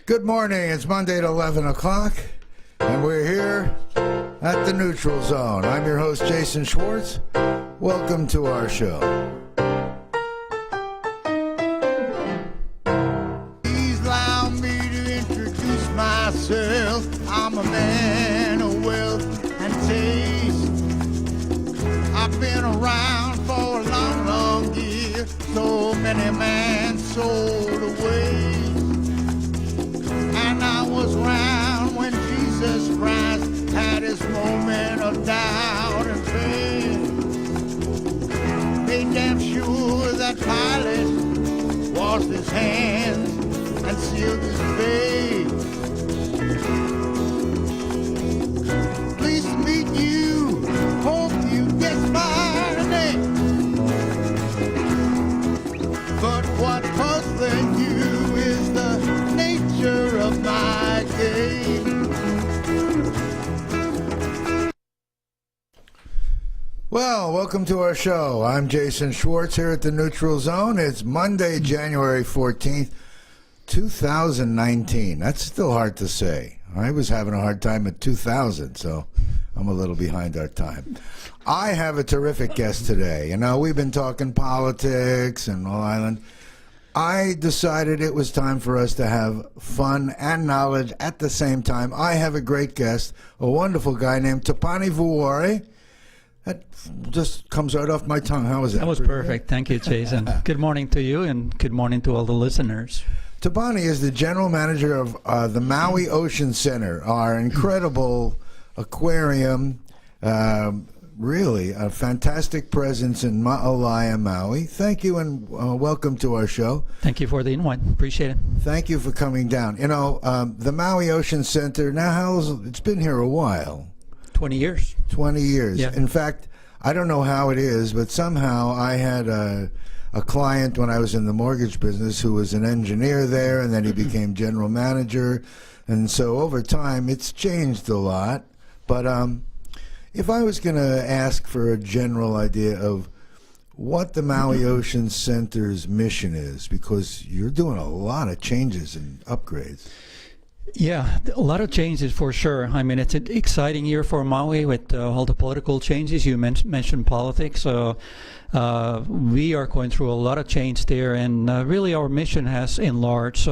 Good morning. It's Monday at 11 o'clock, and we're here at the Neutral Zone. I'm your host, Jason Schwartz. Welcome to our show. Please allow me to introduce myself. I'm a man of wealth and taste. I've been around for a long, long year. So many men sold away. And I was around when Jesus Christ had his moment of doubt and faith. Made damn sure that Pilate washed his hands and sealed his face. Pleased to meet you. Hope you get my name. But what puzzling you is the nature of my game. Well, welcome to our show. I'm Jason Schwartz here at the Neutral Zone. It's Monday, January 14th, 2019. That's still hard to say. I was having a hard time at 2000, so I'm a little behind our time. I have a terrific guest today. You know, we've been talking politics and Long Island. I decided it was time for us to have fun and knowledge at the same time. I have a great guest, a wonderful guy named Tapani Vuori. That just comes right off my tongue. How was that? That was perfect. Thank you, Jason. Good morning to you, and good morning to all the listeners. Tapani is the general manager of the Maui Ocean Center, our incredible aquarium. Really a fantastic presence in Ma'olaya, Maui. Thank you, and welcome to our show. Thank you for the invite. Appreciate it. Thank you for coming down. You know, the Maui Ocean Center, now it's been here a while. 20 years. 20 years. Yeah. In fact, I don't know how it is, but somehow I had a client when I was in the mortgage business who was an engineer there, and then he became general manager. And so over time, it's changed a lot. But if I was going to ask for a general idea of what the Maui Ocean Center's mission is, because you're doing a lot of changes and upgrades. Yeah, a lot of changes for sure. I mean, it's an exciting year for Maui with all the political changes. You mentioned politics. We are going through a lot of change there, and really our mission has enlarged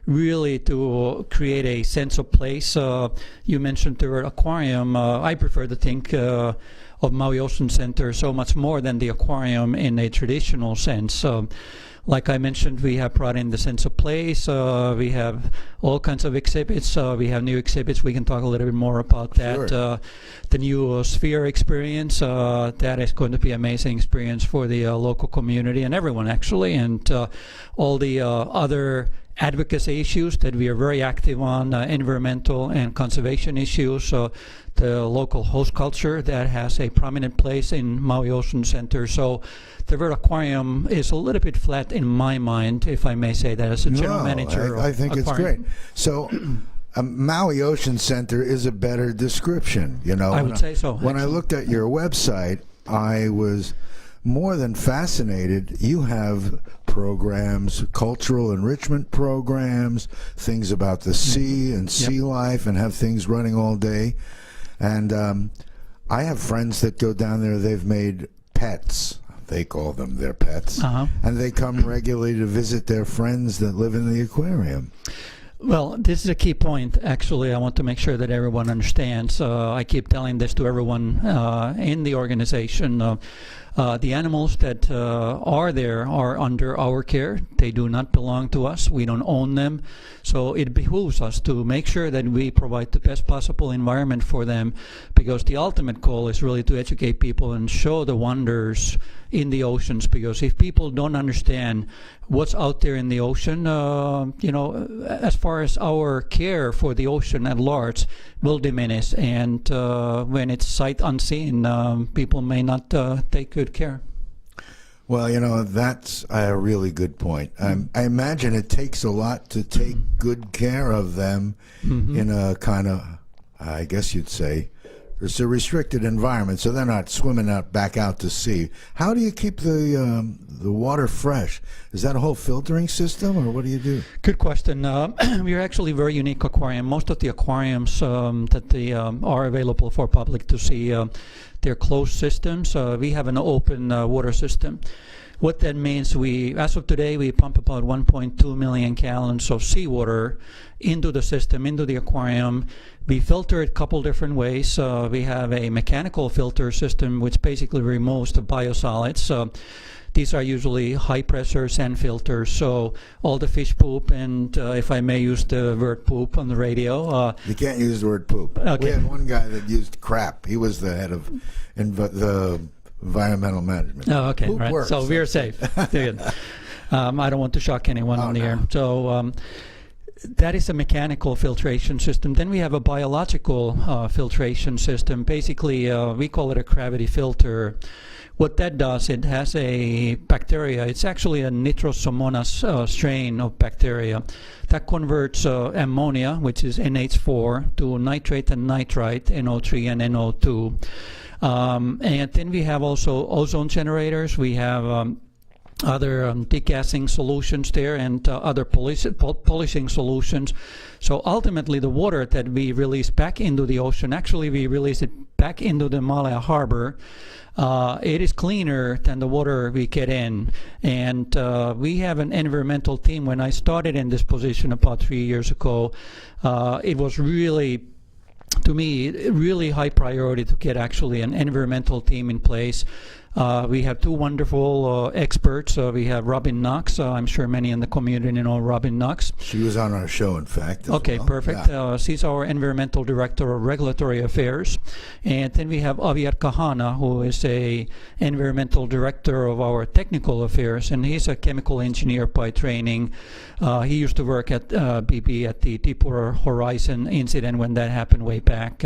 really to create a sense of place. You mentioned the word aquarium. I prefer to think of Maui Ocean Center so much more than the aquarium in a traditional sense. Like I mentioned, we have brought in the sense of place. We have all kinds of exhibits. We have new exhibits. We can talk a little bit more about that. Sure. The new sphere experience, that is going to be an amazing experience for the local community and everyone, actually. And all the other advocacy issues that we are very active on, environmental and conservation issues. The local host culture that has a prominent place in Maui Ocean Center. So the word aquarium is a little bit flat in my mind, if I may say that, as a general manager. I think aquarium. it's great. So Maui Ocean Center is a better description. You know, I would say so. When I looked at your website, I was more than fascinated. You have programs, cultural enrichment programs, things about the sea and sea life, and have things running all day. And I have friends that go down there. They've made pets. They call them their pets. And they come regularly to visit their friends that live in the aquarium. Well, this is a key point, actually. I want to make sure that everyone understands. I keep telling this to everyone in the organization. The animals that are there are under our care. They do not belong to us. We don't own them. So it behooves us to make sure that we provide the best possible environment for them, because the ultimate goal is really to educate people and show the wonders in the oceans. Because if people don't understand what's out there in the ocean, you know, as far as our care for the ocean at large will diminish. And when it's sight unseen, people may not take good care. Well, you know, that's a really good point. I imagine it takes a lot to take good care of them in a kind of, I guess you'd say, It's a restricted environment, so they're not swimming back out to sea. How do you keep the water fresh? Is that a whole filtering system, or what do you do? Good question. We are actually a very unique aquarium. Most of the aquariums that are available for public to see, they're closed systems. We have an open water system. What that means, as of today, we pump about 1.2 million gallons of seawater into the system, into the aquarium. We filter it a couple different ways. We have a mechanical filter system which basically removes the biosolids. These are usually high-pressure sand filters, so all the fish poop, and if I may use the word poop on the radio. You can't use the word poop. Okay. We had one guy that used crap. He was the head of the environmental management. Oh, okay, Poop right. works. So we're safe. Good. I don't want to shock anyone on the air. So that is a mechanical filtration system. Then we have a biological filtration system. Basically, we call it a gravity filter. What that does, it has a bacteria. It's actually a Nitrosomonas strain of bacteria that converts ammonia, which is NH4, to nitrate and nitrite, NO3 and NO2. And then we have also ozone generators. We have other degassing solutions there, and other polishing solutions. So ultimately the water that we release back into the ocean, actually we release it back into the Malaya Harbor. It is cleaner than the water we get in, and we have an environmental team. When I started in this position about 3 years ago, it was really, to me, really high priority to get actually an environmental team in place. We have two wonderful experts. We have Robin Knox. I'm sure many in the community know Robin Knox. She was on our show, in fact. Okay, well. perfect. Yeah. She's our Environmental Director of Regulatory Affairs. And then we have Aviar Kahana, who is a Environmental Director of our Technical Affairs, and he's a chemical engineer by training. He used to work at BP at the Deepwater Horizon incident when that happened way back.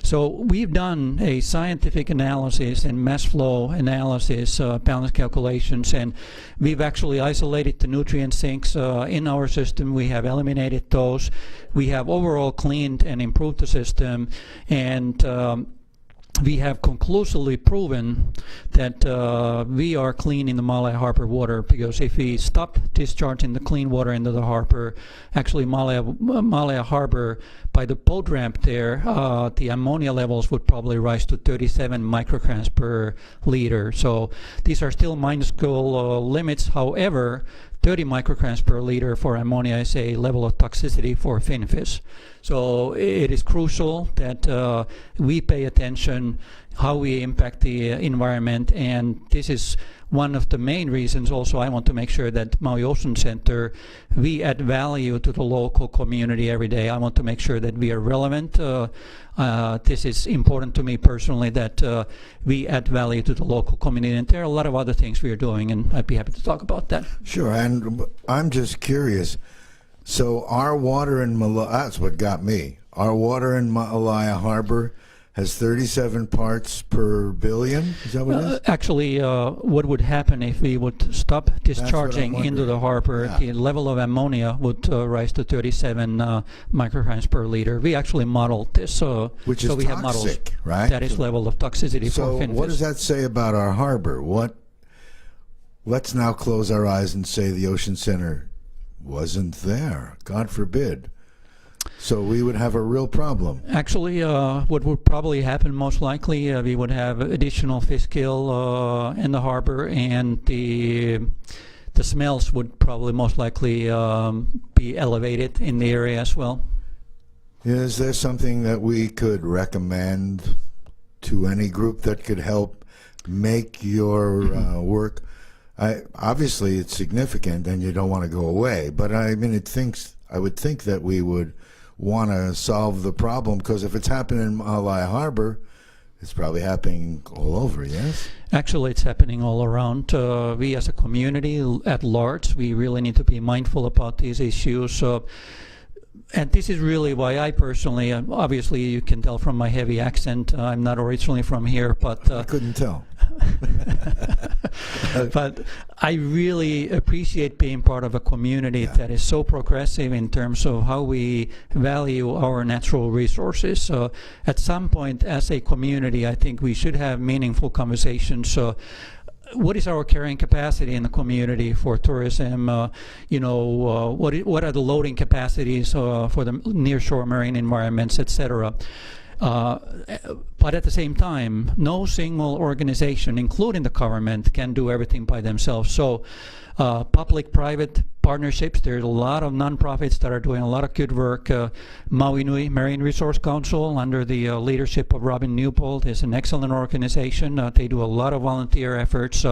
So we've done a scientific analysis and mass flow analysis, balance calculations, and we've actually isolated the nutrient sinks in our system. We have eliminated those. We have overall cleaned and improved the system, and we have conclusively proven that we are clean in the Malaya Harbor water, because if we stop discharging the clean water into the harbor, actually Malaya Harbor, by the boat ramp there, the ammonia levels would probably rise to 37 micrograms per liter. So these are still minuscule limits. However, 30 micrograms per liter for ammonia is a level of toxicity for finfish. So it is crucial that we pay attention how we impact the environment, and this is one of the main reasons also I want to make sure that Maui Ocean Center, we add value to the local community every day. I want to make sure that we are relevant. This is important to me personally, that we add value to the local community, and there are a lot of other things we are doing, and I'd be happy to talk about that. Sure, and I'm just curious. So our water in Malaya, that's what got me. Our water in Malaya Harbor has 37 parts per billion. Is that what it is? Actually, what would happen if we would stop discharging into the harbor, Yeah. the level of ammonia would rise to 37 micrograms per liter. We actually modeled this. Which is so we have models. toxic, right? That is level of toxicity So for finfish. what does that say about our harbor? Let's now close our eyes and say the Ocean Center wasn't there. God forbid. So we would have a real problem. Actually, what would probably happen most likely, we would have additional fish kill in the harbor, and the smells would probably most likely be elevated in the area as well. Is there something that we could recommend to any group that could help make your work? Obviously, it's significant, and you don't want to go away. But I mean, I would think that we would want to solve the problem, because if it's happening in Malaya Harbor, it's probably happening all over. Yes. Actually, it's happening all around. We as a community at large, we really need to be mindful about these issues. and this is really why I personally, obviously you can tell from my heavy accent, I'm not originally from here, but I couldn't tell. but I really appreciate being part of a community that is so progressive in terms of how we value our natural resources. So at some point as a community, I think we should have meaningful conversations. So what is our carrying capacity in the community for tourism? What are the loading capacities for the nearshore marine environments, etc.? But at the same time, no single organization, including the government, can do everything by themselves. So public-private partnerships, there's a lot of nonprofits that are doing a lot of good work. Maui Nui Marine Resource Council, under the leadership of Robin Newbold, is an excellent organization. They do a lot of volunteer efforts.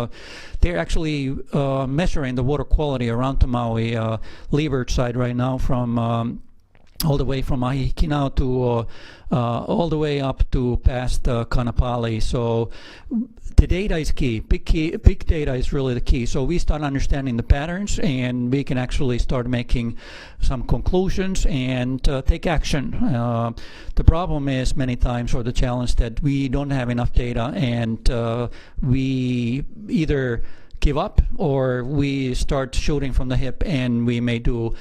They're actually measuring the water quality around the Maui leeward side right now, from all the way from Ahikinau to all the way up to past Kanapali. So the data is key. Big data is really the key. So we start understanding the patterns, and we can actually start making some conclusions and take action. The problem is many times, or the challenge, that we don't have enough data, and we either give up or we start shooting from the hip, and we may do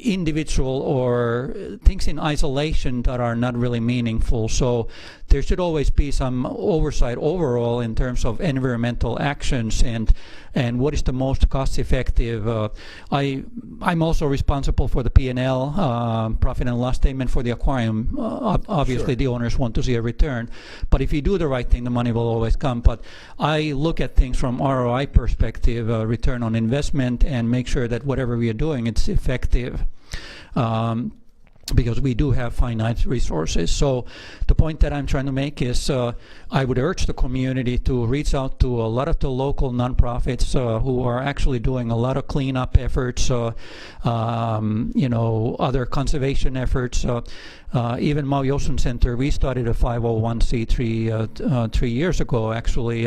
individual or things in isolation that are not really meaningful. So there should always be some oversight overall in terms of environmental actions and what is the most cost effective. I'm also responsible for the P&L, profit and loss statement for the aquarium. Obviously, the owners want to see a return, but if you do the right thing, the money will always come. But I look at things from ROI perspective, return on investment, and make sure that whatever we are doing, it's effective. Because we do have finite resources. So the point that I'm trying to make is I would urge the community to reach out to a lot of the local nonprofits who are actually doing a lot of cleanup efforts, other conservation efforts. Even Maui Ocean Center, we started a 501c3 3 years ago, actually,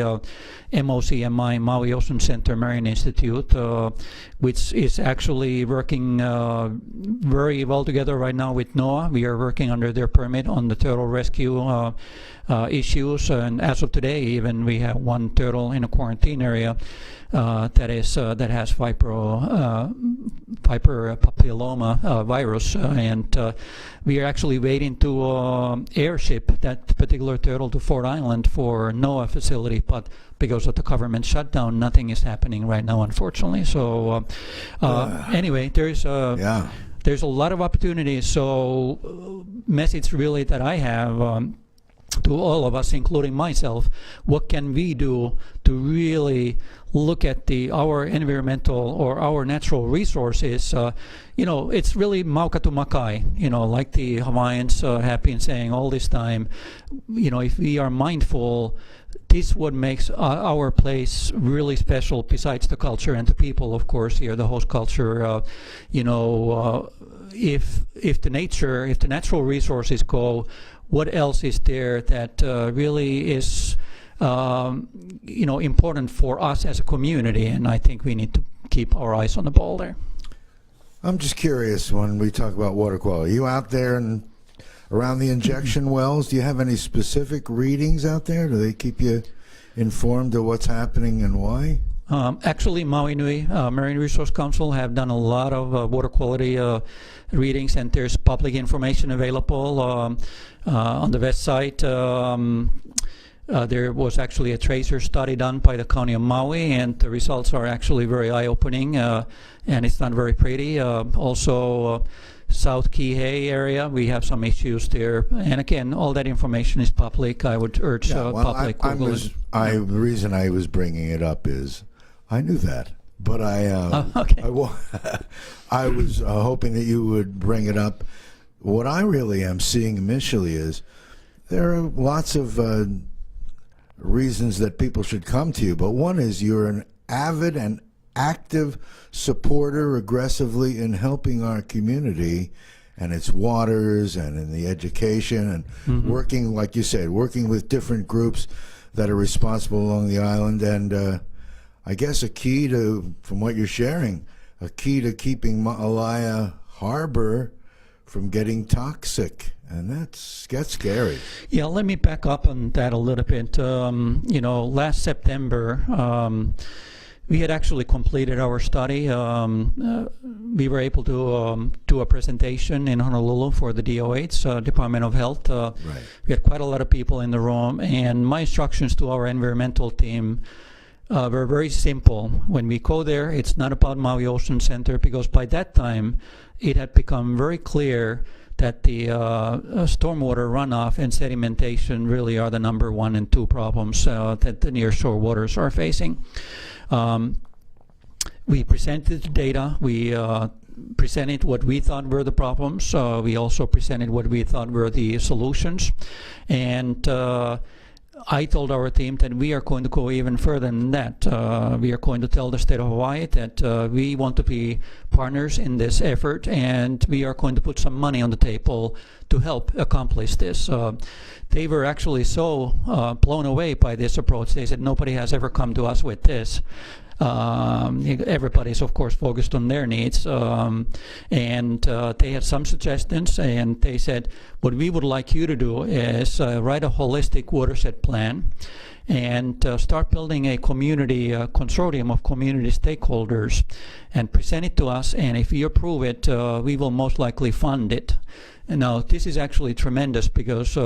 MOCMI, Maui Ocean Center Marine Institute, which is actually working very well together right now with NOAA. We are working under their permit on the turtle rescue issues, and as of today, even we have one turtle in a quarantine area that has Viper papilloma virus, and we are actually waiting to airship that particular turtle to Fort Island for NOAA facility, but because of the government shutdown, nothing is happening right now, unfortunately. So anyway, there's a lot of opportunities. So message really that I have to all of us, including myself, what can we do to really look at our environmental or our natural resources? It's really maukatu makai, like the Hawaiians have been saying all this time. If we are mindful, this is what makes our place really special, besides the culture and the people, of course, here, the host culture. If the natural resources go, what else is there that really is important for us as a community? And I think we need to keep our eyes on the ball there. I'm just curious, when we talk about water quality, you out there and around the injection wells, do you have any specific readings out there? Do they keep you informed of what's happening and why? Actually, Maui Nui Marine Resource Council have done a lot of water quality readings, and there's public information available on the website. There was actually a tracer study done by the County of Maui, and the results are actually very eye-opening, and it's not very pretty. Also, South Kihei area, we have some issues there. And again, all that information is public. I would urge public Google it. The reason I was bringing it up is I knew that, but I was hoping that you would bring it up. What I really am seeing initially is there are lots of reasons that people should come to you, but one is you're an avid and active supporter aggressively in helping our community and its waters and in the education and working, like you said, working with different groups that are responsible along the island. And I guess a key to, from what you're sharing, a key to keeping Ma'alaya Harbor from getting toxic, and that's scary. Yeah, let me back up on that a little bit. Last September, we had actually completed our study. We were able to do a presentation in Honolulu for the DOH, Department of Health. Right. We had quite a lot of people in the room, and my instructions to our environmental team were very simple. When we go there, it's not about Maui Ocean Center, because by that time, it had become very clear that the stormwater runoff and sedimentation really are the number 1 and 2 problems that the nearshore waters are facing. We presented the data. We presented what we thought were the problems. We also presented what we thought were the solutions. And I told our team that we are going to go even further than that. We are going to tell the state of Hawaii that we want to be partners in this effort, and we are going to put some money on the table to help accomplish this. They were actually so blown away by this approach. They said, nobody has ever come to us with this. Everybody's, of course, focused on their needs, and they had some suggestions, and they said, what we would like you to do is write a holistic watershed plan and start building a community consortium of community stakeholders and present it to us, and if you approve it, we will most likely fund it. And now, this is actually tremendous, because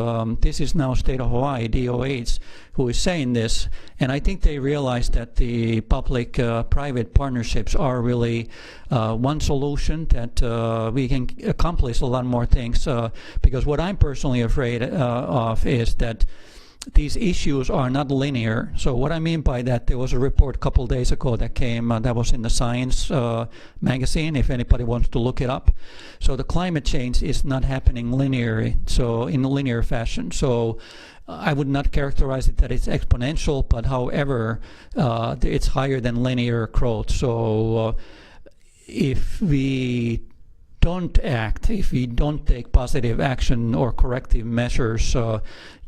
this is now State of Hawaii, DOH, who is saying this, and I think they realize that the public-private partnerships are really one solution that we can accomplish a lot more things, because what I'm personally afraid of is that these issues are not linear. So what I mean by that, there was a report a couple days ago that came, that was in the Science magazine, if anybody wants to look it up. So the climate change is not happening linearly, so in a linear fashion. So I would not characterize it that it's exponential, but however, it's higher than linear growth. So if we don't act, if we don't take positive action or corrective measures,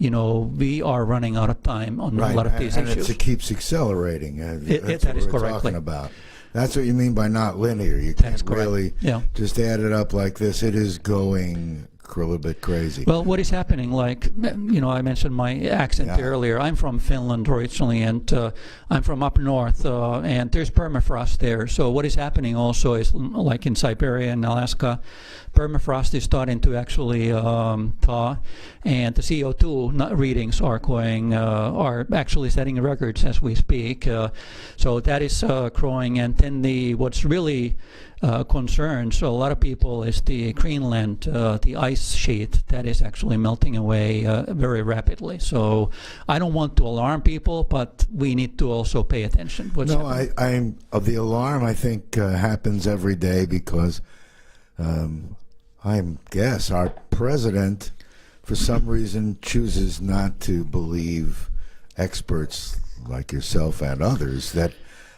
we are running out of time on a lot of these issues. It keeps accelerating. That's that what is we're correctly talking about. That's what you mean by not linear. You can't really just add it up like this. It is going a little bit crazy. Well, what is happening, like, I mentioned my accent earlier. I'm from Finland originally, and I'm from up north, and there's permafrost there. So what is happening also is, like in Siberia and Alaska, permafrost is starting to actually thaw, and the CO2 readings are actually setting records as we speak. So that is growing, and then what's really concerns a lot of people is the Greenland, the ice sheet that is actually melting away very rapidly. So I don't want to alarm people, but we need to also pay attention. I'm of the alarm. I think happens every day because I guess our president, for some reason, chooses not to believe experts like yourself and others that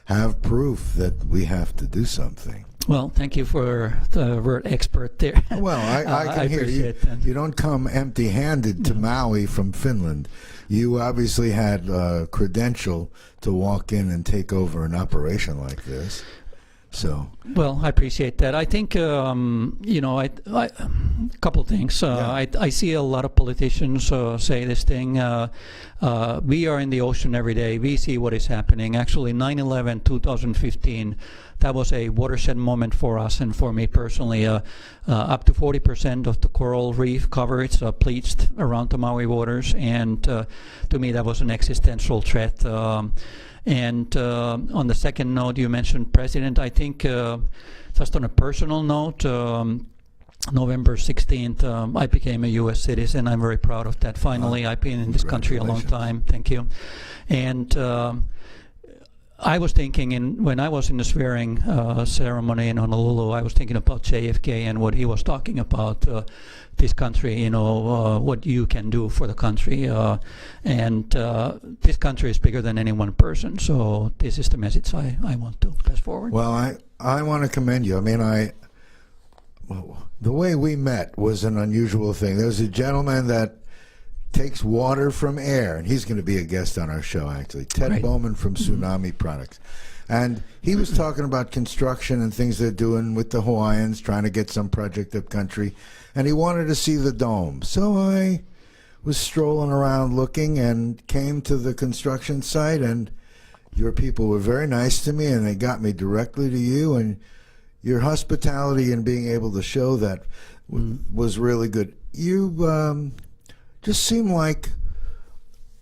have proof that we have to do something. Well, thank you for the word expert there. Well, I can hear you. You don't come empty-handed to Maui from Finland. You obviously had a credential to walk in and take over an operation like this. So. Well, I appreciate that. I think, a couple things. I see a lot of politicians say this thing. We are in the ocean every day. We see what is happening. Actually, 9/11, 2015, that was a watershed moment for us and for me personally. Up to 40% of the coral reef coverage bleached around the Maui waters, and to me that was an existential threat. And on the second note, you mentioned president. I think just on a personal note, November 16th, I became a U.S. citizen. I'm very proud of that. Finally, I've been in this country a long time. Thank you. And I was thinking, when I was in the swearing ceremony in Honolulu, I was thinking about JFK and what he was talking about this country, what you can do for the country. And this country is bigger than any one person. So this is the message I want to pass forward. Well, I want to commend you. I mean, the way we met was an unusual thing. There's a gentleman that takes water from air, and he's going to be a guest on our show, actually. Ted Bowman from Tsunami Products. And he was talking about construction and things they're doing with the Hawaiians, trying to get some project up country, and he wanted to see the dome. So I was strolling around looking and came to the construction site, and your people were very nice to me, and they got me directly to you, and your hospitality and being able to show that was really good. You just seem like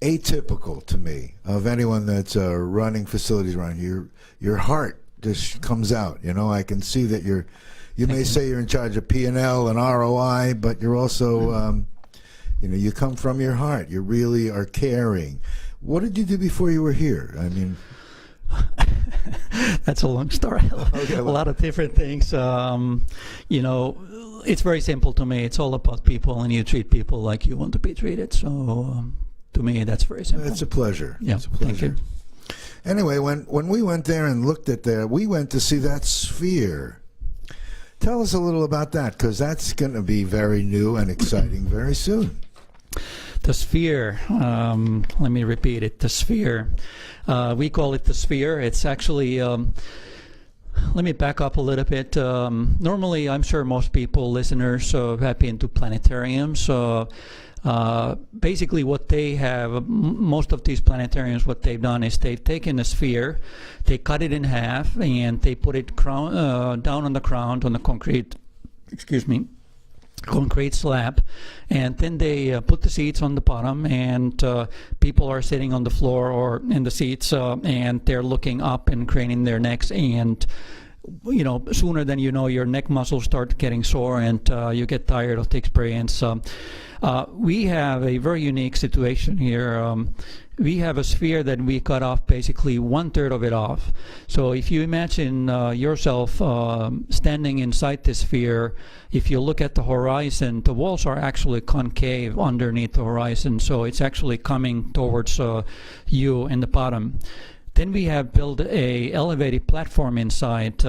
atypical to me of anyone that's running facilities around here. Your heart just comes out. You know, I can see that you may say you're in charge of P&L and ROI, but you're also, you know, you come from your heart. You really are caring. What did you do before you were here? I mean, that's a long story. Okay, a lot of different things. You know, it's very simple to me. It's all about people, and you treat people like you want to be treated. So to me, that's very simple. It's a pleasure. Yeah, it's a pleasure. thank you. Anyway, when we went there and looked at there, we went to see that sphere. Tell us a little about that, because that's going to be very new and exciting very soon. The sphere, let me repeat it, the sphere. We call it the sphere. It's actually, let me back up a little bit. Normally, I'm sure most people, listeners, have been to planetariums. Basically what they have, most of these planetariums, what they've done is they've taken a sphere, they cut it in half, and they put it down on the ground on the concrete, concrete slab, and then they put the seats on the bottom, and people are sitting on the floor or in the seats, and they're looking up and craning their necks, and you know, sooner than you know, your neck muscles start getting sore, and you get tired of the experience. We have a very unique situation here. We have a sphere that we cut off basically 1/3 of it off. So if you imagine yourself standing inside this sphere, if you look at the horizon, the walls are actually concave underneath the horizon, so it's actually coming towards you in the bottom. Then we have built a elevated platform inside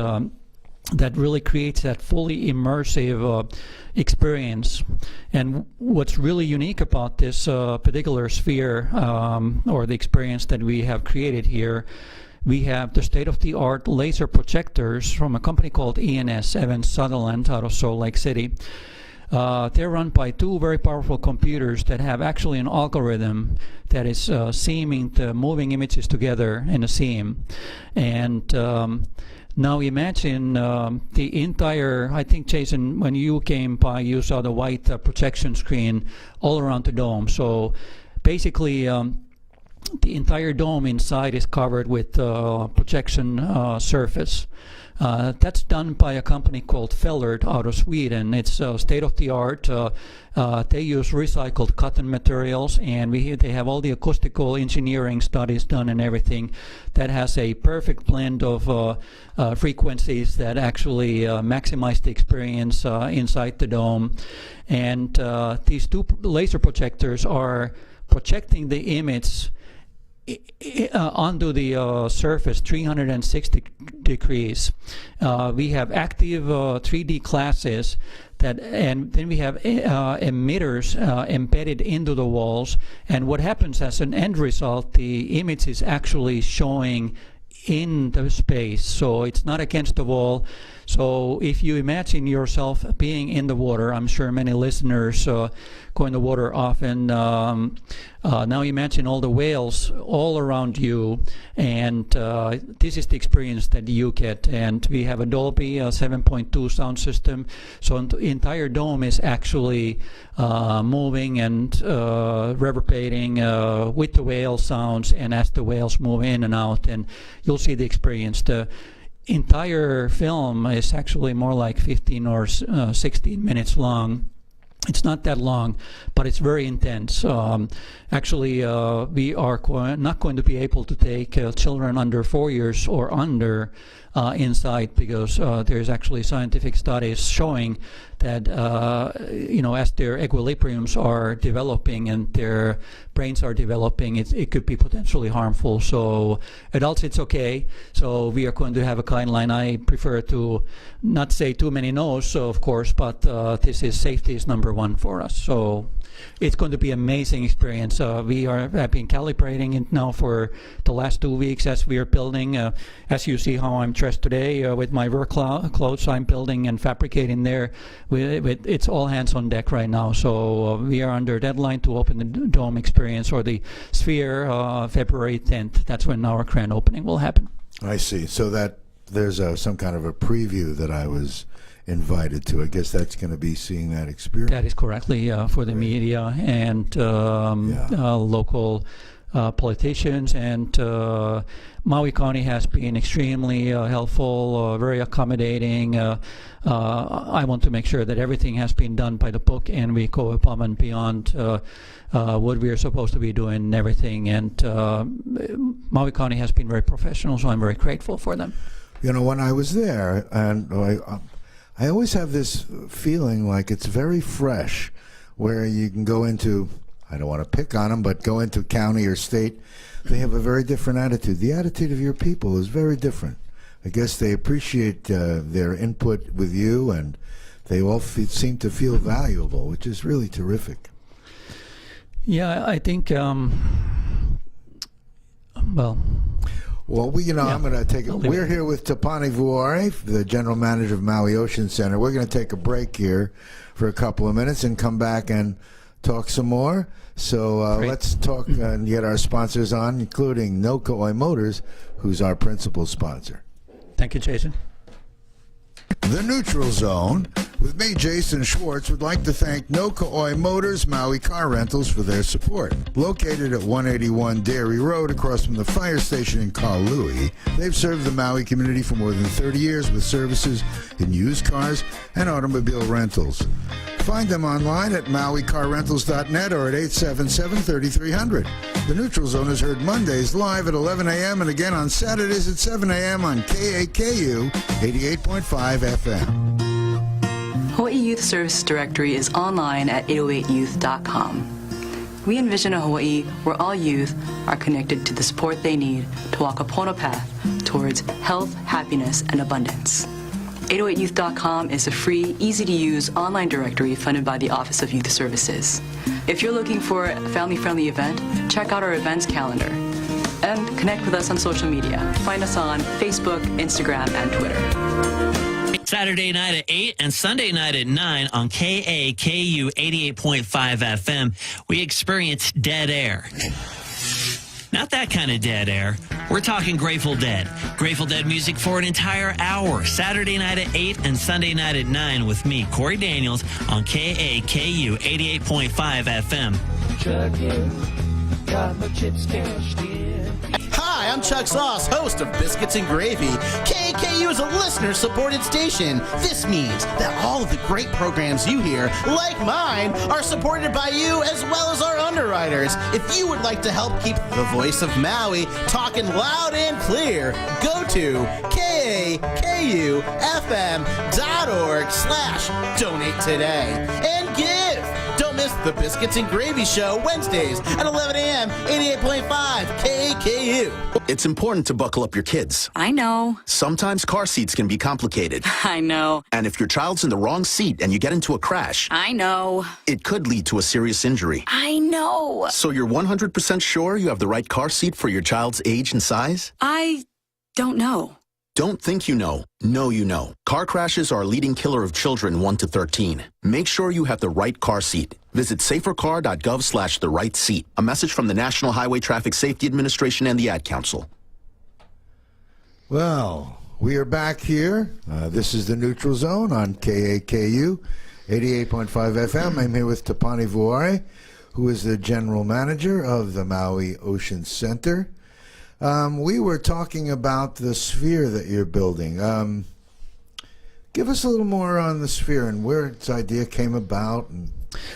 that really creates that fully immersive experience. And what's really unique about this particular sphere, or the experience that we have created here, we have the state-of-the-art laser projectors from a company called ENS, Evans Sutherland, out of Salt Lake City. They're run by two very powerful computers that have actually an algorithm that is seaming the moving images together in a seam. And now imagine the entire, I think, Jason, when you came by, you saw the white projection screen all around the dome. So basically, the entire dome inside is covered with projection surface. That's done by a company called Fellert out of Sweden. It's state-of-the-art. They use recycled cotton materials, and they have all the acoustical engineering studies done and everything that has a perfect blend of frequencies that actually maximize the experience inside the dome. And these two laser projectors are projecting the image onto the surface 360 degrees. We have active 3D classes and then we have emitters embedded into the walls, and what happens as an end result, the image is actually showing in the space, so it's not against the wall. So if you imagine yourself being in the water, I'm sure many listeners go in the water often. Now imagine all the whales all around you, and this is the experience that you get. And we have a Dolby 7.2 sound system, so the entire dome is actually moving and reverberating with the whale sounds, and as the whales move in and out, and you'll see the experience. The entire film is actually more like 15 or 16 minutes long. It's not that long, but it's very intense. Actually, we are not going to be able to take children under 4 years or under inside, because there's actually scientific studies showing that you know, as their equilibriums are developing and their brains are developing, it could be potentially harmful. So adults, it's okay. So we are going to have a guideline. I prefer to not say too many no's, of course, but this is safety is number number one for us. So it's going to be an amazing experience. We have been calibrating it now for the last 2 weeks as we are building. As you see how I'm dressed today with my work clothes, I'm building and fabricating there. It's all hands on deck right now. So we are under deadline to open the dome experience or the sphere February 10th. That's when our grand opening will happen. I see. So that there's some kind of a preview that I was invited to. I guess that's going to be seeing that experience. That is correctly for the media and local politicians, and Maui County has been extremely helpful, very accommodating. I want to make sure that everything has been done by the book, and we go above and beyond what we are supposed to be doing and everything. And Maui County has been very professional, so I'm very grateful for them. You know, when I was there, and I always have this feeling like it's very fresh, where you can go into, I don't want to pick on them, but go into county or state, they have a very different attitude. The attitude of your people is very different. I guess they appreciate their input with you, and they all seem to feel valuable, which is really terrific. Yeah, I think, Well, I'm going to take it. We're here with Tapani Vuori, the general manager of Maui Ocean Center. We're going to take a break here for a couple of minutes and come back and talk some more. So let's talk and get our sponsors on, including No Kauai Motors, who's our principal sponsor. Thank you, Jason. The Neutral Zone, with me, Jason Schwartz, would like to thank No Kauai Motors Maui Car Rentals for their support. Located at 181 Dairy Road across from the fire station in Kaului, they've served the Maui community for more than 30 years with services in used cars and automobile rentals. Find them online at mauicarrentals.net or at 877-3300. The Neutral Zone is heard Mondays live at 11 a.m. and again on Saturdays at 7 a.m. on KAKU 88.5 FM. Hawaii Youth Services Directory is online at 808youth.com. We envision a Hawaii where all youth are connected to the support they need to walk a pono path towards health, happiness, and abundance. 808youth.com is a free, easy-to-use online directory funded by the Office of Youth Services. If you're looking for a family-friendly event, check out our events calendar. And connect with us on social media. Find us on Facebook, Instagram, and Twitter. Saturday night at 8 and Sunday night at 9 on KAKU 88.5 FM, we experience dead air. Not that kind of dead air. We're talking Grateful Dead. Grateful Dead music for an entire hour. Saturday night at 8 and Sunday night at 9 with me, Corey Daniels, on KAKU 88.5 FM. Chugging, got my chips cashed in. Hi, I'm Chuck Sauce, host of Biscuits and Gravy. KAKU is a listener-supported station. This means that all of the great programs you hear, like mine, are supported by you as well as our underwriters. If you would like to help keep the voice of Maui talking loud and clear, go to kakufm.org/donate today and give. Don't miss the Biscuits and Gravy Show Wednesdays at 11 a.m. 88.5 KAKU. It's important to buckle up your kids. I know. Sometimes car seats can be complicated. I know. And if your child's in the wrong seat and you get into a crash, I know. it could lead to a serious injury. I know. So you're 100% sure you have the right car seat for your child's age and size? I don't know. Don't think you know. Know you know. Car crashes are a leading killer of children 1 to 13. Make sure you have the right car seat. Visit safercar.gov/the right seat. A message from the National Highway Traffic Safety Administration and the Ad Council. Well, we are back here. This is the Neutral Zone on KAKU 88.5 FM. I'm here with Tapani Vuori, who is the general manager of the Maui Ocean Center. We were talking about the sphere that you're building. Give us a little more on the sphere and where its idea came about.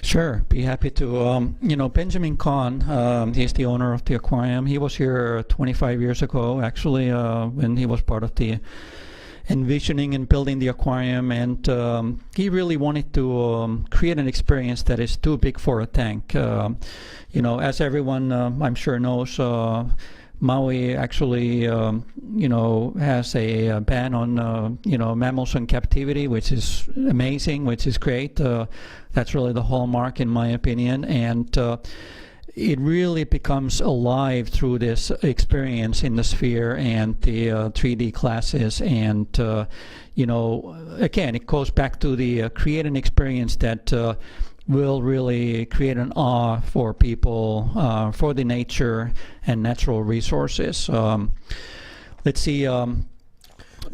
Sure, be happy to. Benjamin Kahn, he's the owner of the Aquarium. He was here 25 years ago, actually, when he was part of the envisioning and building the aquarium, and he really wanted to create an experience that is too big for a tank. As everyone I'm sure knows, Maui actually, has a ban on, mammals in captivity, which is amazing, which is great. That's really the hallmark, in my opinion. And it really becomes alive through this experience in the sphere and the 3D classes. And, again, it goes back to the create an experience that will really create an awe for people, for the nature and natural resources. Let's see.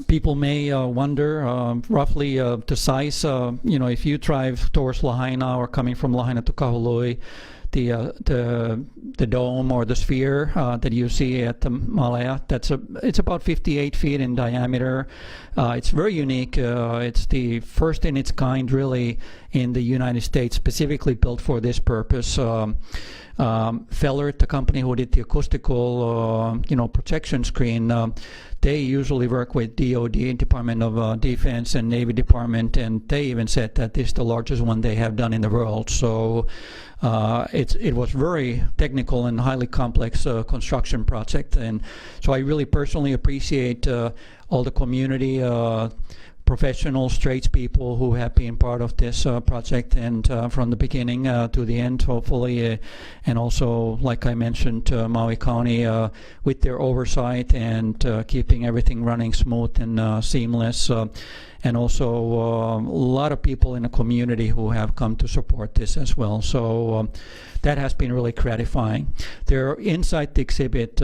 People may wonder roughly the size. If you drive towards Lahaina or coming from Lahaina to Kahului, the dome or the sphere that you see at the Malaya, it's about 58 feet in diameter. It's very unique. It's the first in its kind, really, in the United States, specifically built for this purpose. Fellert, the company who did the acoustical, protection screen, they usually work with DoD, Department of Defense, and Navy Department, and they even said that this is the largest one they have done in the world. So it was very technical and highly complex construction project, and so I really personally appreciate all the community professionals, tradespeople who have been part of this project, and from the beginning to the end, hopefully, and also, like I mentioned, Maui County with their oversight and keeping everything running smooth and seamless, and also a lot of people in the community who have come to support this as well. So that has been really gratifying. They're inside the exhibit.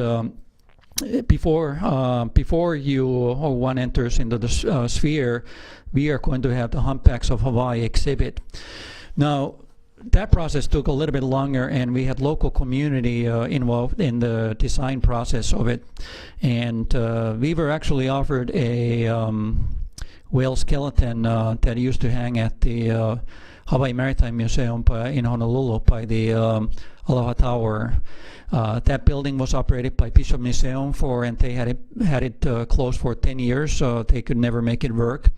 Before one enters into the sphere, we are going to have the Humpbacks of Hawaii exhibit. Now, that process took a little bit longer, and we had local community involved in the design process of it. And we were actually offered a whale skeleton that used to hang at the Hawaii Maritime Museum in Honolulu by the Aloha Tower. That building was operated by Bishop Museum and they had it closed for 10 years, so they could never make it work.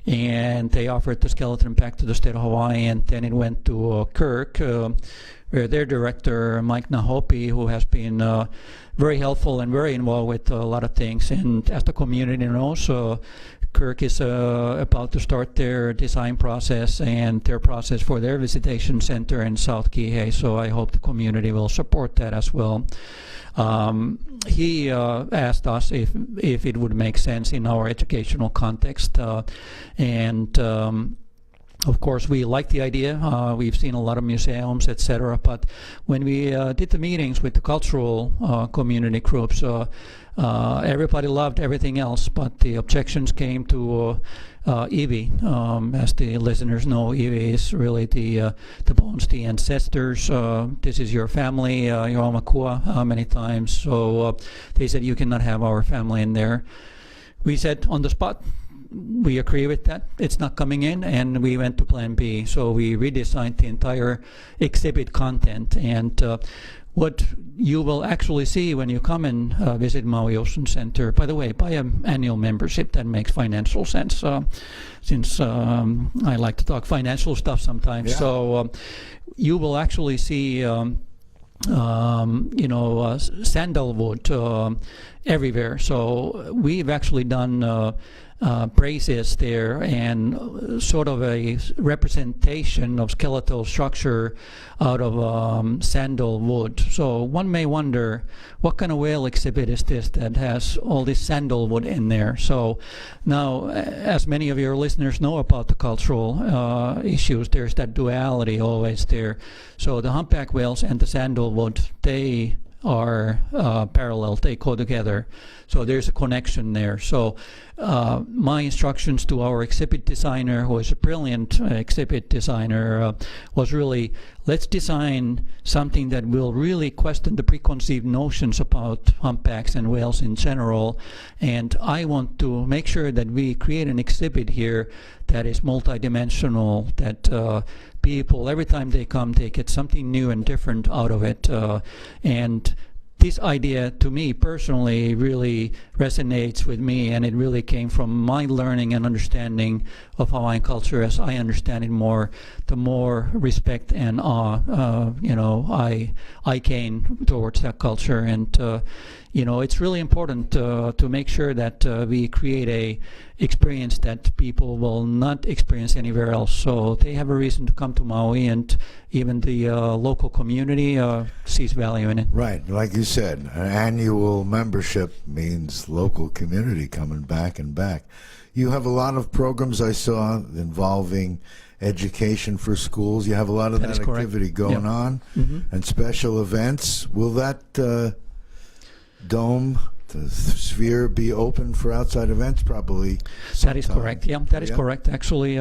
And they offered the skeleton back to the state of Hawaii, and then it went to Kirk, where their director, Mike Nahopi, who has been very helpful and very involved with a lot of things. And as the community knows, Kirk is about to start their design process and their process for their visitation center in South Kihei, so I hope the community will support that as well. He asked us if it would make sense in our educational context, and of course, we like the idea. We've seen a lot of museums, etc. But when we did the meetings with the cultural community groups, everybody loved everything else, but the objections came to iwi. As the listeners know, iwi is really the bones, the ancestors. This is your family, your omakua many times. So they said, you cannot have our family in there. We said on the spot, we agree with that. It's not coming in, and we went to Plan B. So we redesigned the entire exhibit content, and what you will actually see when you come and visit Maui Ocean Center. By the way, buy an annual membership. That makes financial sense, since I like to talk financial stuff sometimes. Yeah. So you will actually see sandalwood everywhere. So we've actually done braces there, and sort of a representation of skeletal structure out of sandalwood. So one may wonder, what kind of whale exhibit is this that has all this sandalwood in there? So now, as many of your listeners know about the cultural issues, there's that duality always there. So the humpback whales and the sandalwood, they are parallel, they go together. So there's a connection there. So my instructions to our exhibit designer, who is a brilliant exhibit designer, was really, let's design something that will really question the preconceived notions about humpbacks and whales in general. And I want to make sure that we create an exhibit here that is multidimensional, that people, every time they come, they get something new and different out of it. And this idea, to me personally, really resonates with me, and it really came from my learning and understanding of Hawaiian culture, as I understand it more, the more respect and awe, I gain towards that culture. And, it's really important to make sure that we create a experience that people will not experience anywhere else. So they have a reason to come to Maui, and even the local community sees value in it. Right, like you said, an annual membership means local community coming back and back. You have a lot of programs I saw involving education for schools. You have a lot of that activity going on, and special events. Will that dome, the sphere, be open for outside events? Probably. That is correct. Yeah, that is correct. Actually,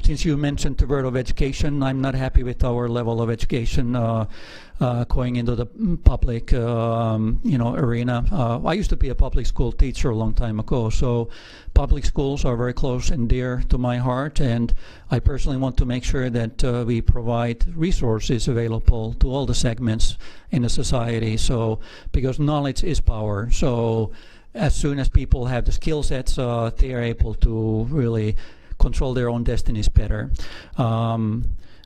since you mentioned the word of education, I'm not happy with our level of education going into the public, arena. I used to be a public school teacher a long time ago, so public schools are very close and dear to my heart, and I personally want to make sure that we provide resources available to all the segments in the society. So, because knowledge is power. So, as soon as people have the skill sets, they are able to really control their own destinies better.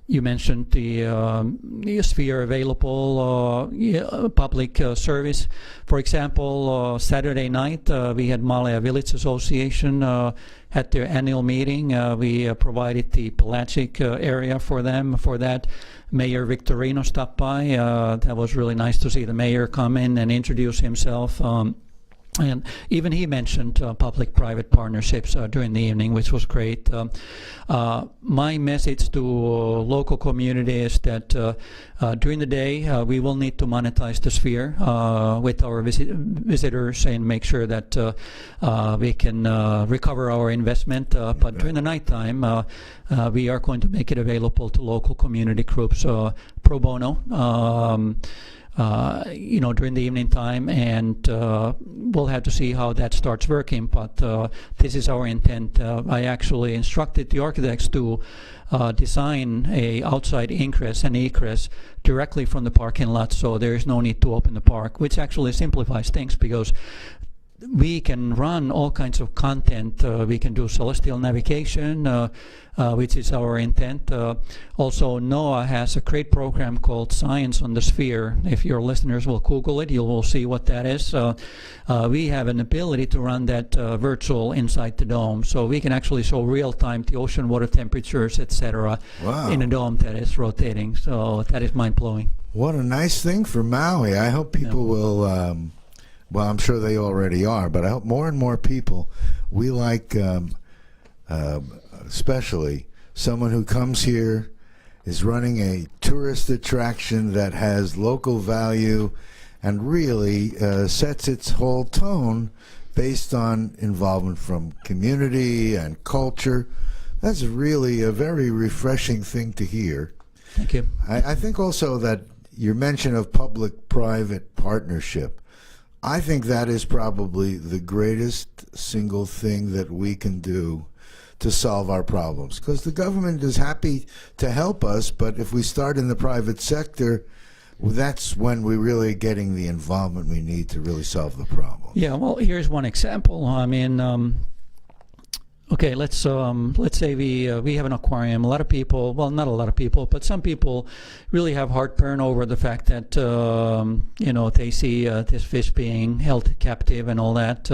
You mentioned the sphere available public service. For example, Saturday night we had Malaya Village Association at their annual meeting. We provided the pelagic area for them. For that, Mayor Victorino stopped by. That was really nice to see the mayor come in and introduce himself. And even he mentioned public-private partnerships during the evening, which was great. My message to local community is that during the day we will need to monetize the sphere with our visitors and make sure that we can recover our investment. But during the nighttime, we are going to make it available to local community groups pro bono. During the evening time, and we'll have to see how that starts working, but this is our intent. I actually instructed the architects to design a outside ingress and egress directly from the parking lot, so there is no need to open the park, which actually simplifies things because we can run all kinds of content. We can do celestial navigation, which is our intent. Also, NOAA has a great program called Science on the Sphere. If your listeners will Google it, you will see what that is. We have an ability to run that virtual inside the dome, so we can actually show real-time the ocean water temperatures, etc., in a dome that is rotating. So that is mind-blowing. What a nice thing for Maui. I hope people will... well, I'm sure they already are, but I hope more and more people, we like, especially someone who comes here, is running a tourist attraction that has local value and really sets its whole tone based on involvement from community and culture. That's really a very refreshing thing to hear. Thank you. I think also that your mention of public-private partnership, I think that is probably the greatest single thing that we can do to solve our problems. Because the government is happy to help us, but if we start in the private sector, that's when we're really getting the involvement we need to really solve the problem. Yeah, well, here's one example. I mean, okay, let's say we have an aquarium. A lot of people, well, not a lot of people, but some people really have heartburn over the fact that they see this fish being held captive and all that.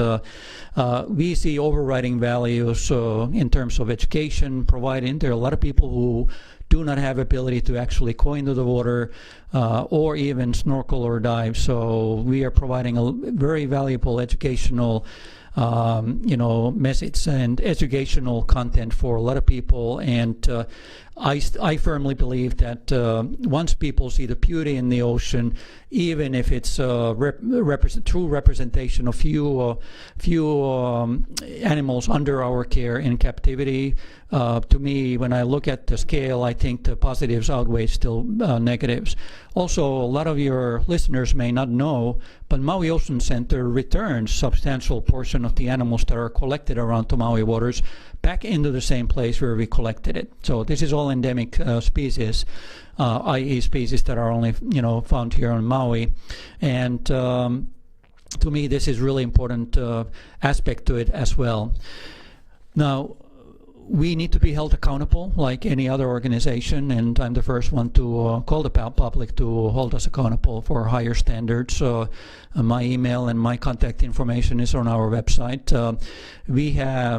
We see overriding values in terms of education providing. There are a lot of people who do not have ability to actually go into the water or even snorkel or dive. So we are providing a very valuable educational message and educational content for a lot of people, and I firmly believe that once people see the beauty in the ocean, even if it's true representation of few animals under our care in captivity, to me, when I look at the scale, I think the positives outweigh still negatives. Also, a lot of your listeners may not know, but Maui Ocean Center returns substantial portion of the animals that are collected around the Maui waters back into the same place where we collected it. So this is all endemic species, i.e. species that are only found here on Maui. And to me, this is really important aspect to it as well. Now, we need to be held accountable like any other organization, and I'm the first one to call the public to hold us accountable for higher standards. My email and my contact information is on our website.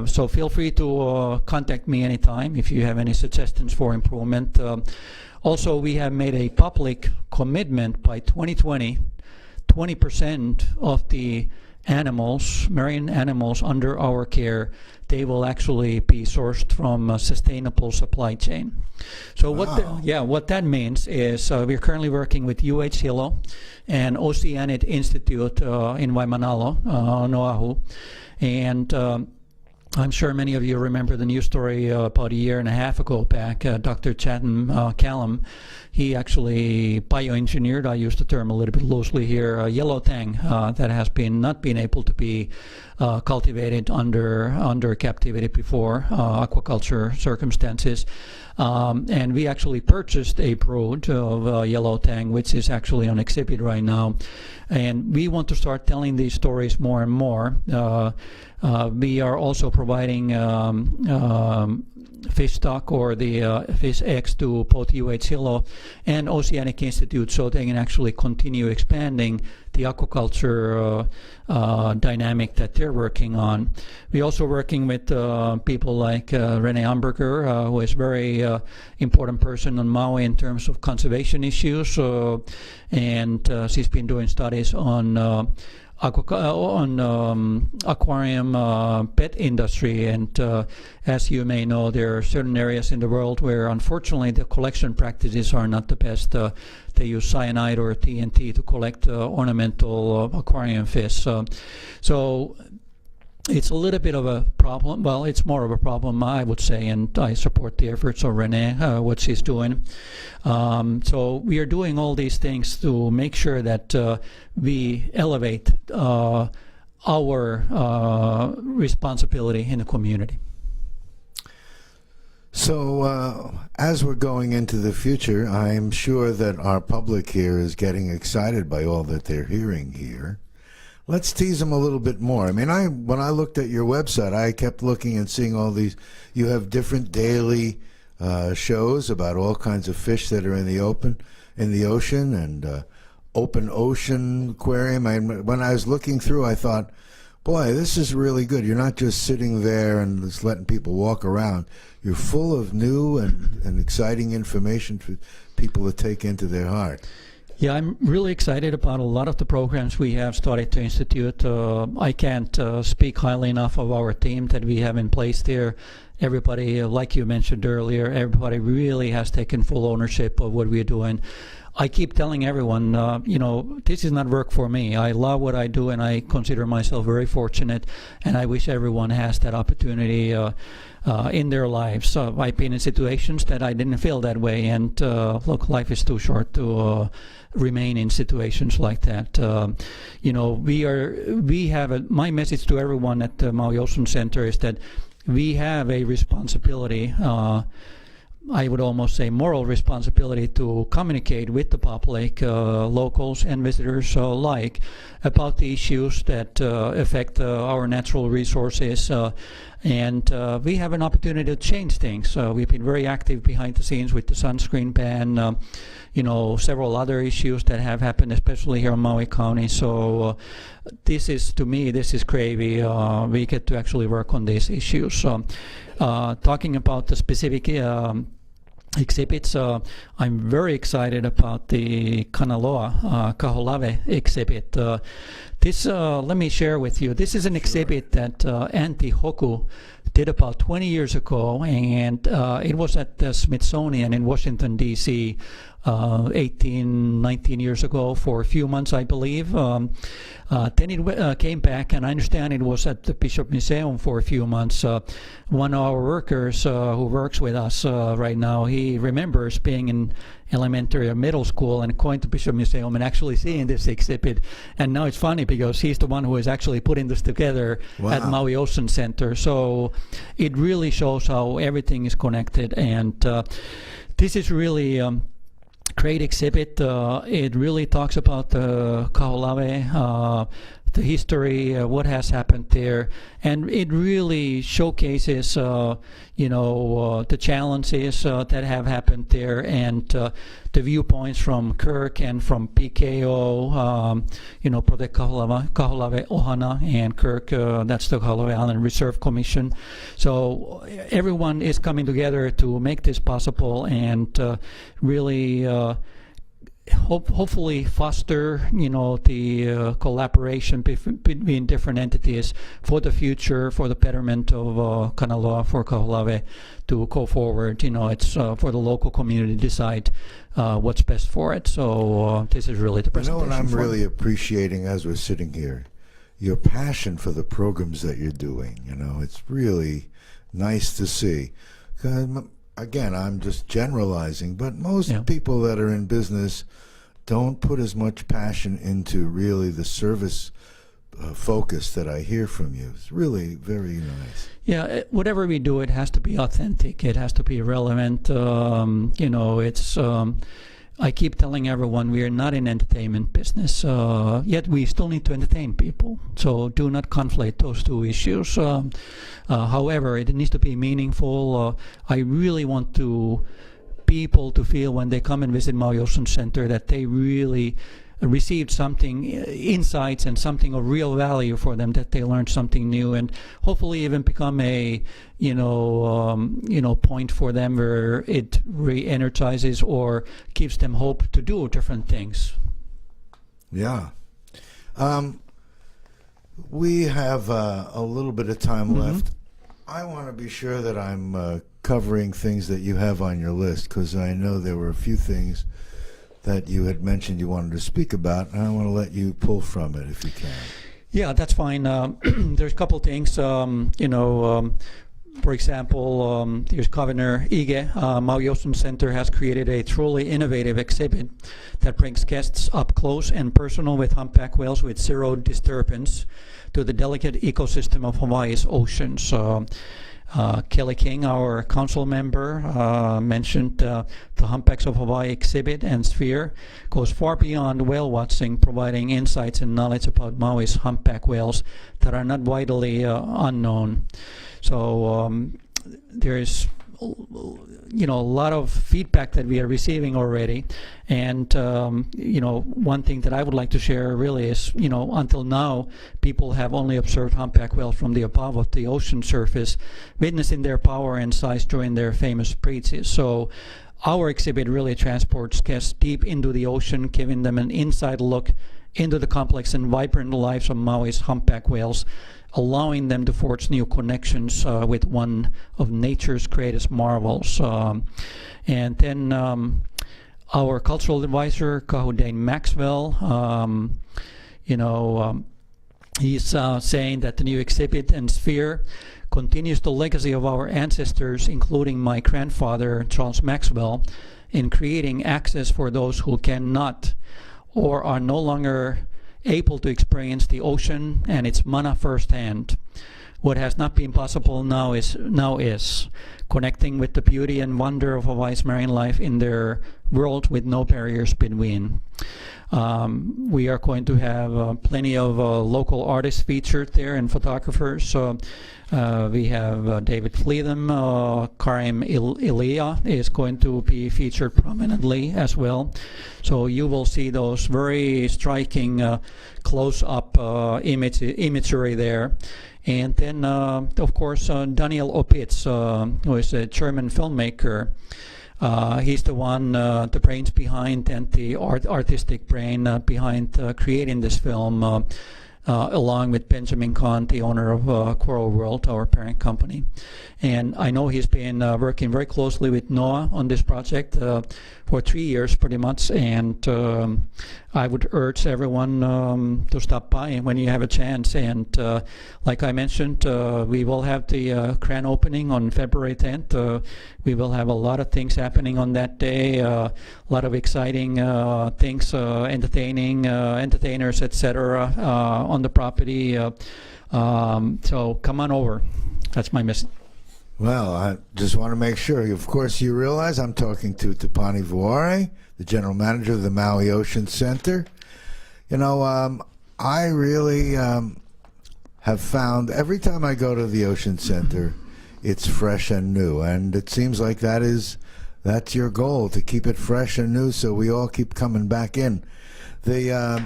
So feel free to contact me anytime if you have any suggestions for improvement. Also, we have made a public commitment by 2020, 20% of the animals, marine animals under our care, they will actually be sourced from a sustainable supply chain. So what that means is we're currently working with UH Hilo and Oceanic Institute in Waimanalo, on Oahu, and I'm sure many of you remember the news story about a year and a half ago back. Dr. Chatham Callum, he actually bioengineered, I use the term a little bit loosely here, a yellow tang that has not been able to be cultivated under captivity before aquaculture circumstances. And we actually purchased a brood of yellow tang, which is actually on exhibit right now. And we want to start telling these stories more and more. We are also providing fish stock or the fish eggs to both UH Hilo and Oceanic Institute, so they can actually continue expanding the aquaculture dynamic that they're working on. We're also working with people like Renee Amberger, who is a very important person on Maui in terms of conservation issues, and she's been doing studies on aquarium pet industry, and as you may know, there are certain areas in the world where unfortunately the collection practices are not the best. They use cyanide or TNT to collect ornamental aquarium fish. So it's a little bit of a problem. Well, it's more of a problem, I would say, and I support the efforts of Renee, what she's doing. So we are doing all these things to make sure that we elevate our responsibility in the community. So as we're going into the future, I'm sure that our public here is getting excited by all that they're hearing here. Let's tease them a little bit more. I mean, when I looked at your website, I kept looking and seeing all these. You have different daily shows about all kinds of fish that are in the ocean, and open ocean aquarium. When I was looking through, I thought, boy, this is really good. You're not just sitting there and just letting people walk around. You're full of new and exciting information for people to take into their heart. Yeah, I'm really excited about a lot of the programs we have started to institute. I can't speak highly enough of our team that we have in place there. Everybody, like you mentioned earlier, everybody really has taken full ownership of what we're doing. I keep telling everyone, this is not work for me. I love what I do, and I consider myself very fortunate, and I wish everyone has that opportunity in their lives. I've been in situations that I didn't feel that way, and look, life is too short to remain in situations like that. My message to everyone at the Maui Ocean Center is that we have a responsibility, I would almost say moral responsibility, to communicate with the public, locals and visitors alike, about the issues that affect our natural resources, and we have an opportunity to change things. We've been very active behind the scenes with the sunscreen ban, several other issues that have happened, especially here in Maui County. So this is gravy. We get to actually work on these issues. Talking about the specific exhibits, I'm very excited about the Kanaloa Kaholave exhibit. Let me share with you. This is an exhibit that Antti Hoku did about 20 years ago, and it was at the Smithsonian in Washington, D.C. 19 years ago for a few months, I believe. Then it came back, and I understand it was at the Bishop Museum for a few months. One of our workers who works with us right now, he remembers being in elementary or middle school and going to Bishop Museum and actually seeing this exhibit. And now it's funny because he's the one who is actually putting this together at Maui Ocean Center. So it really shows how everything is connected, and this is really great exhibit. It really talks about the Kaholave the history, what has happened there, and it really showcases, the challenges that have happened there, and the viewpoints from Kirk and from PKO, Project Kaho'olawe Ohana, and Kirk, that's the Kaho'olawe Island Reserve Commission. So everyone is coming together to make this possible, and really hopefully foster, the collaboration between different entities for the future, for the betterment of Kanaloa, for Kaho'olawe to go forward. It's for the local community to decide what's best for it. So this is really the presentation. What I'm really appreciating as we're sitting here, your passion for the programs that you're doing. It's really nice to see. Again, I'm just generalizing, but most people that are in business don't put as much passion into really the service focus that I hear from you. It's really very nice. Yeah, whatever we do, it has to be authentic. It has to be relevant. It's. I keep telling everyone we are not in entertainment business, yet we still need to entertain people. So do not conflate those two issues. However, it needs to be meaningful. I really want people to feel when they come and visit Maui Ocean Center that they really received something, insights and something of real value for them, that they learned something new, and hopefully even become a point for them where it re-energizes or gives them hope to do different things. Yeah. We have a little bit of time left. I want to be sure that I'm covering things that you have on your list, because I know there were a few things that you had mentioned you wanted to speak about, and I want to let you pull from it if you can. Yeah, that's fine. There's a couple things, for example, here's Governor Ige. Maui Ocean Center has created a truly innovative exhibit that brings guests up close and personal with humpback whales with zero disturbance to the delicate ecosystem of Hawaii's oceans. Kelly King, our council member, mentioned the Humpbacks of Hawaii exhibit and sphere goes far beyond whale watching, providing insights and knowledge about Maui's humpback whales that are not widely unknown. So there's a lot of feedback that we are receiving already, and one thing that I would like to share really is, until now people have only observed humpback whales from the above of the ocean surface, witnessing their power and size during their famous breaches. So our exhibit really transports guests deep into the ocean, giving them an inside look into the complex and vibrant lives of Maui's humpback whales, allowing them to forge new connections with one of nature's greatest marvels. And then our cultural advisor, Kahudane Maxwell, he's saying that the new exhibit and sphere continues the legacy of our ancestors, including my grandfather, Charles Maxwell, in creating access for those who cannot or are no longer able to experience the ocean and its mana firsthand. What has not been possible now is connecting with the beauty and wonder of Hawaii's marine life in their world with no barriers between. We are going to have plenty of local artists featured there and photographers. We have David Fleetham, Karim Ilia is going to be featured prominently as well. So you will see those very striking close-up imagery there. And then, of course, Daniel Opitz, who is a German filmmaker. He's the one, the brains behind, and the artistic brain behind creating this film, along with Benjamin Kahn, the owner of Coral World, our parent company. And I know he's been working very closely with NOAA on this project for 3 years pretty much, and I would urge everyone to stop by when you have a chance. And like I mentioned, we will have the grand opening on February 10th. We will have a lot of things happening on that day, a lot of exciting things, entertainers, etc. On the property. So come on over. That's my message. Well, I just want to make sure. Of course, you realize I'm talking to Tapani Vuori, the general manager of the Maui Ocean Center. I really have found every time I go to the Ocean Center, it's fresh and new, and it seems like that's your goal, to keep it fresh and new, so we all keep coming back in. The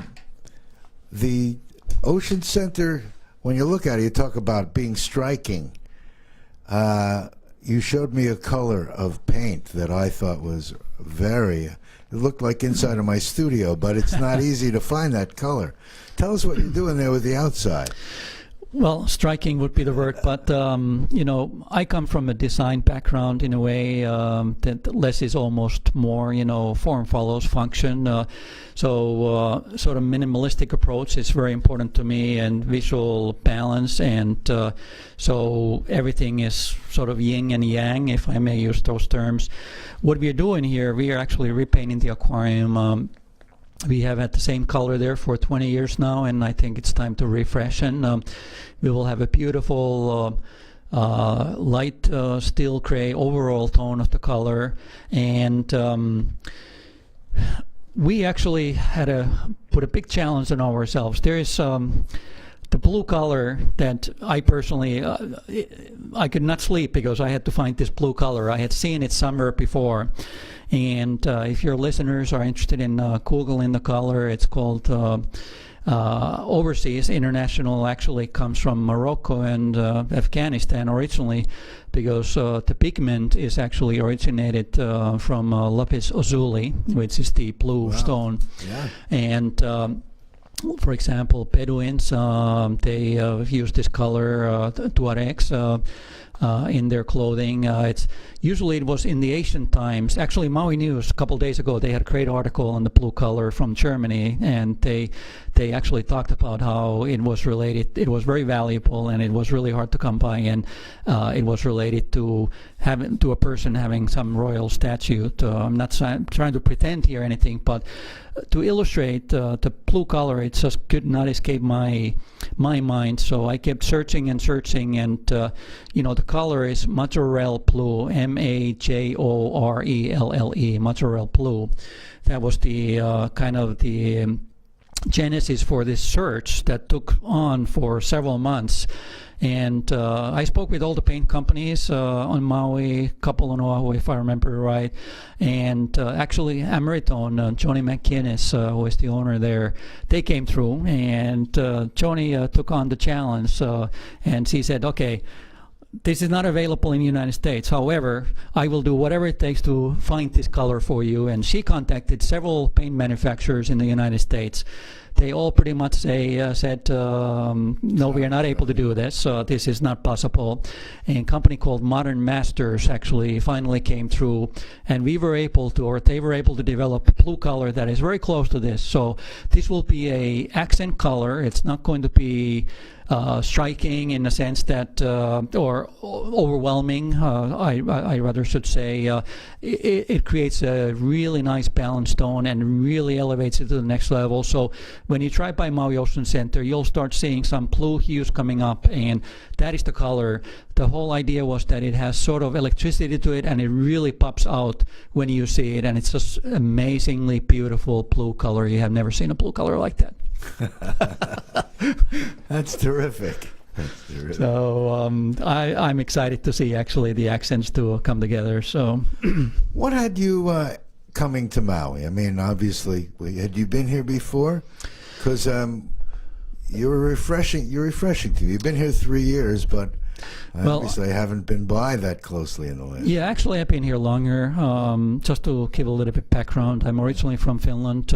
Ocean Center, when you look at it, you talk about being striking. You showed me a color of paint that I thought was it looked like inside of my studio, but it's not easy to find that color. Tell us what you're doing there with the outside. Well, striking would be the word, but I come from a design background in a way that less is almost more. Form follows function. So sort of minimalistic approach is very important to me, and visual balance, and so everything is sort of yin and yang, if I may use those terms. What we are doing here, we are actually repainting the aquarium. We have had the same color there for 20 years now, and I think it's time to refresh. And we will have a beautiful light steel gray overall tone of the color. And we actually had to put a big challenge on ourselves. There is the blue color that I personally, I could not sleep because I had to find this blue color. I had seen it somewhere before. And if your listeners are interested in Googling the color, it's called Overseas. International actually comes from Morocco and Afghanistan originally, because the pigment is actually originated from lapis lazuli, which is the blue stone. Yeah. And for example, Bedouins, they use this color, Tuaregs, in their clothing. It was in the ancient times. Actually, Maui News a couple days ago, they had a great article on the blue color from Germany, and they actually talked about how it was related. It was very valuable, and it was really hard to come by, and it was related to a person having some royal statute. I'm not trying to pretend here or anything, but to illustrate the blue color, it just could not escape my mind. So I kept searching and searching, and the color is Majorelle blue, Majorelle, Majorelle blue. That was the kind of the genesis for this search that took on for several months. And I spoke with all the paint companies on Maui, couple on Oahu, if I remember right. And actually, Ameritone, Johnny McInnes, who is the owner there, they came through. And Johnny took on the challenge. And he said, okay, this is not available in the United States. However, I will do whatever it takes to find this color for you. And she contacted several paint manufacturers in the United States. They all pretty much said, no, we are not able to do this. This is not possible. And a company called Modern Masters actually finally came through, and they were able to develop a blue color that is very close to this. So this will be a accent color. It's not going to be striking in the sense that, or overwhelming, I rather should say. It creates a really nice balanced tone and really elevates it to the next level. So when you drive by Maui Ocean Center, you'll start seeing some blue hues coming up, and that is the color. The whole idea was that it has sort of electricity to it, and it really pops out when you see it, and it's just amazingly beautiful blue color. You have never seen a blue color like that. That's terrific. So I'm excited to see actually the accents to come together. So, what had you coming to Maui? I mean, obviously, had you been here before? Because you're refreshing to me. You've been here 3 years, but obviously I haven't been by that closely in the last. Yeah, actually I've been here longer. Just to give a little bit background, I'm originally from Finland.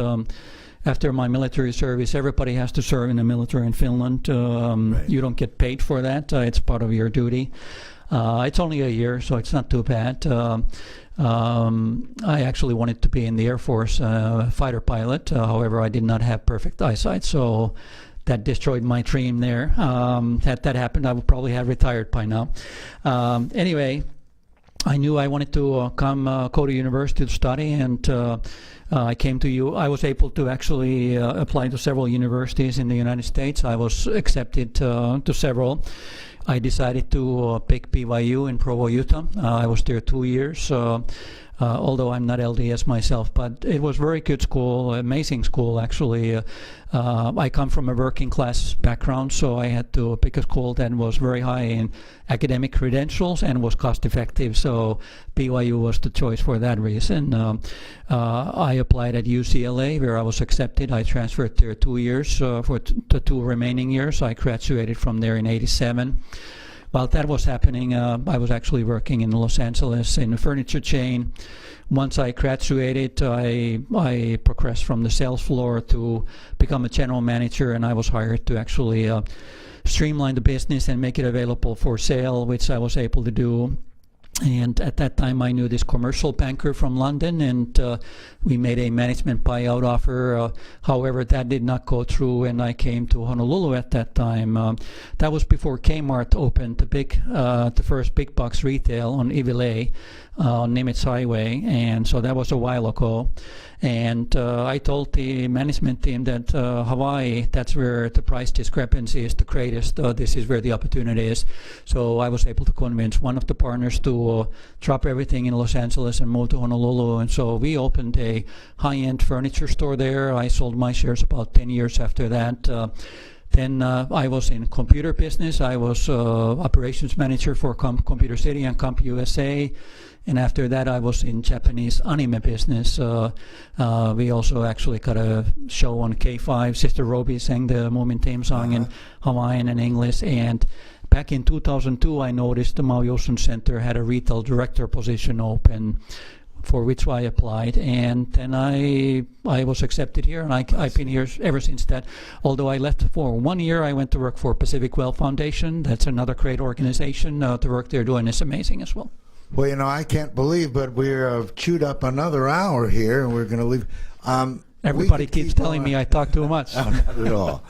After my military service, everybody has to serve in the military in Finland. Right. You don't get paid for that. It's part of your duty. It's only a year, so it's not too bad. I actually wanted to be in the Air Force, fighter pilot. However, I did not have perfect eyesight, so that destroyed my dream there. Had that happened, I would probably have retired by now. Anyway, I knew I wanted to go to university to study, and I came to you. I was able to actually apply to several universities in the United States. I was accepted to several. I decided to pick BYU in Provo, Utah. I was there 2 years. although I'm not LDS myself. But it was very good school, amazing school actually. I come from a working class background, so I had to pick a school that was very high in academic credentials and was cost effective. So BYU was the choice for that reason. I applied at UCLA where I was accepted. I transferred there 2 years for the 2 remaining years. I graduated from there in '87. While that was happening, I was actually working in Los Angeles in a furniture chain. Once I graduated, I progressed from the sales floor to become a general manager, and I was hired to actually streamline the business and make it available for sale, which I was able to do. And at that time, I knew this commercial banker from London, and we made a management buyout offer. However, that did not go through, and I came to Honolulu at that time. That was before Kmart opened the first big box retail on Iwilei on Nimitz Highway, and so that was a while ago. And I told the management team that Hawaii, that's where the price discrepancy is the greatest. This is where the opportunity is. So I was able to convince one of the partners to drop everything in Los Angeles and move to Honolulu. And so we opened a high-end furniture store there. I sold my shares about 10 years after that. Then I was in computer business. I was operations manager for Computer City and CompUSA. And after that, I was in Japanese anime business. We also actually got a show on K5. Sister Roby sang the Moomin theme song in Hawaiian and English. And back in 2002, I noticed the Maui Ocean Center had a retail director position open, for which I applied, and then I was accepted here, and I've been here ever since that. Although I left for 1 year, I went to work for Pacific Well Foundation. That's another great organization. The work they're doing is amazing as well. Well, you know, I can't believe, but we're chewed up another hour here, and we're going to leave. Everybody keeps telling me I talk too much. No, not at all.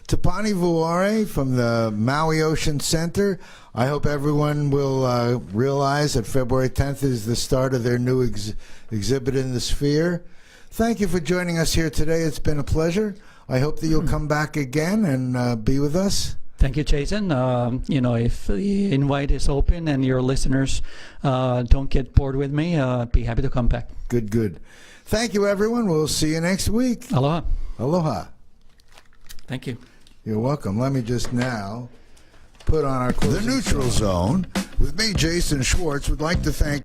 Tapani Vuori from the Maui Ocean Center. I hope everyone will realize that February 10th is the start of their new exhibit in the Sphere. Thank you for joining us here today. It's been a pleasure. I hope that you'll come back again and be with us. Thank you, Jason. You know, if the invite is open and your listeners don't get bored with me, be happy to come back. Good, good. Thank you, everyone. We'll see you next week. Aloha. Aloha. Thank you. You're welcome. Let me just now put on our The Neutral Zone with me, Jason Schwartz. Would like to thank